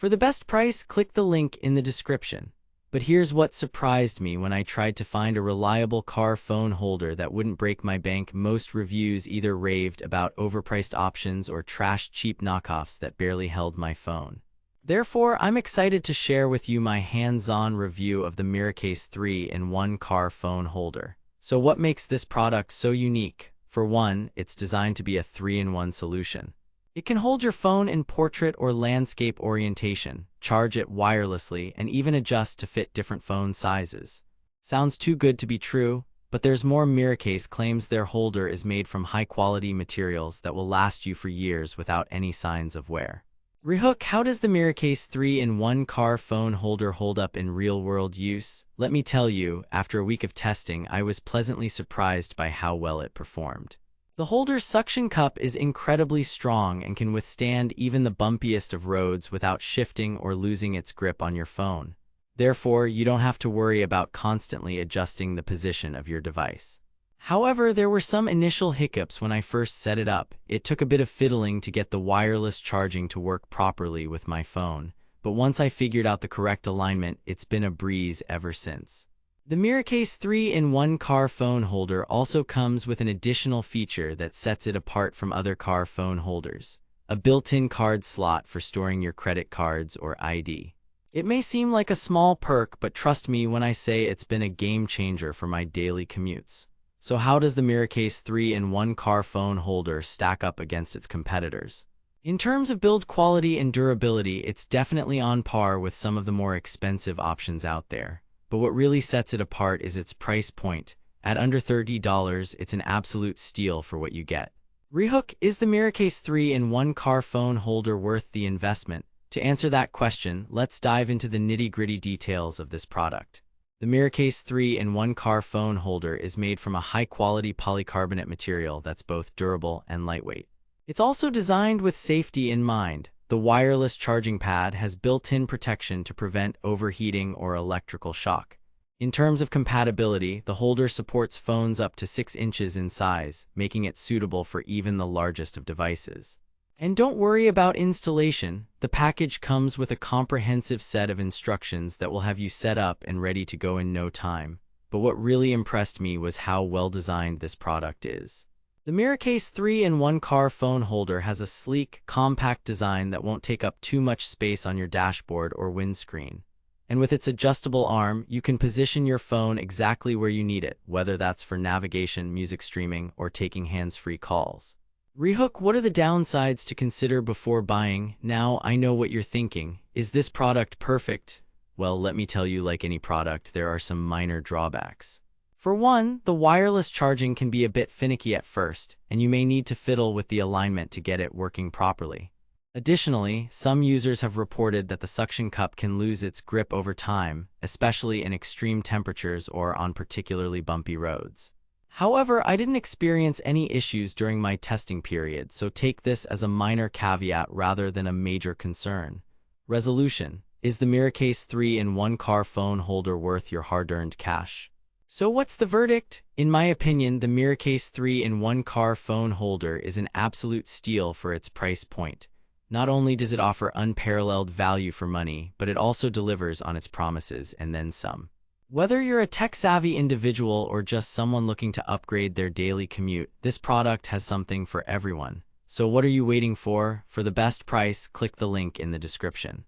For the best price, click the link in the description. But here's what surprised me when I tried to find a reliable car phone holder that wouldn't break my bank. Most reviews either raved about overpriced options or trashed cheap knockoffs that barely held my phone. Therefore, I'm excited to share with you my hands-on review of the Miracase 3-in-1 car phone holder. So what makes this product so unique? For one, it's designed to be a 3-in-1 solution. It can hold your phone in portrait or landscape orientation, charge it wirelessly, and even adjust to fit different phone sizes. Sounds too good to be true, but there's more. Miracase claims their holder is made from high-quality materials that will last you for years without any signs of wear. Rehook, how does the Miracase 3-in-1 car phone holder hold up in real-world use? Let me tell you, after a week of testing, I was pleasantly surprised by how well it performed. The holder's suction cup is incredibly strong and can withstand even the bumpiest of roads without shifting or losing its grip on your phone. Therefore, you don't have to worry about constantly adjusting the position of your device. However, there were some initial hiccups when I first set it up. It took a bit of fiddling to get the wireless charging to work properly with my phone, but once I figured out the correct alignment, it's been a breeze ever since. The Miracase 3-in-1 car phone holder also comes with an additional feature that sets it apart from other car phone holders: a built-in card slot for storing your credit cards or ID. It may seem like a small perk, but trust me when I say it's been a game changer for my daily commutes. So how does the Miracase 3-in-1 car phone holder stack up against its competitors? In terms of build quality and durability, it's definitely on par with some of the more expensive options out there. But what really sets it apart is its price point. At under $30, it's an absolute steal for what you get. Rehook, is the Miracase 3-in-1 car phone holder worth the investment? To answer that question, let's dive into the nitty-gritty details of this product. The Miracase 3-in-1 car phone holder is made from a high-quality polycarbonate material that's both durable and lightweight. It's also designed with safety in mind. The wireless charging pad has built-in protection to prevent overheating or electrical shock. In terms of compatibility, the holder supports phones up to 6 inches in size, making it suitable for even the largest of devices. And don't worry about installation. The package comes with a comprehensive set of instructions that will have you set up and ready to go in no time. But what really impressed me was how well designed this product is. The Miracase 3-in-1 car phone holder has a sleek, compact design that won't take up too much space on your dashboard or windscreen. And with its adjustable arm, you can position your phone exactly where you need it, whether that's for navigation, music streaming, or taking hands-free calls. Rehook, what are the downsides to consider before buying? Now, I know what you're thinking. Is this product perfect? Well, let me tell you, like any product, there are some minor drawbacks. For one, the wireless charging can be a bit finicky at first, and you may need to fiddle with the alignment to get it working properly. Additionally, some users have reported that the suction cup can lose its grip over time, especially in extreme temperatures or on particularly bumpy roads. However, I didn't experience any issues during my testing period, so take this as a minor caveat rather than a major concern. Resolution: is the Miracase 3-in-1 car phone holder worth your hard-earned cash? So what's the verdict? In my opinion, the Miracase 3-in-1 car phone holder is an absolute steal for its price point. Not only does it offer unparalleled value for money, but it also delivers on its promises and then some. Whether you're a tech-savvy individual or just someone looking to upgrade their daily commute, this product has something for everyone. So what are you waiting for? For the best price, click the link in the description.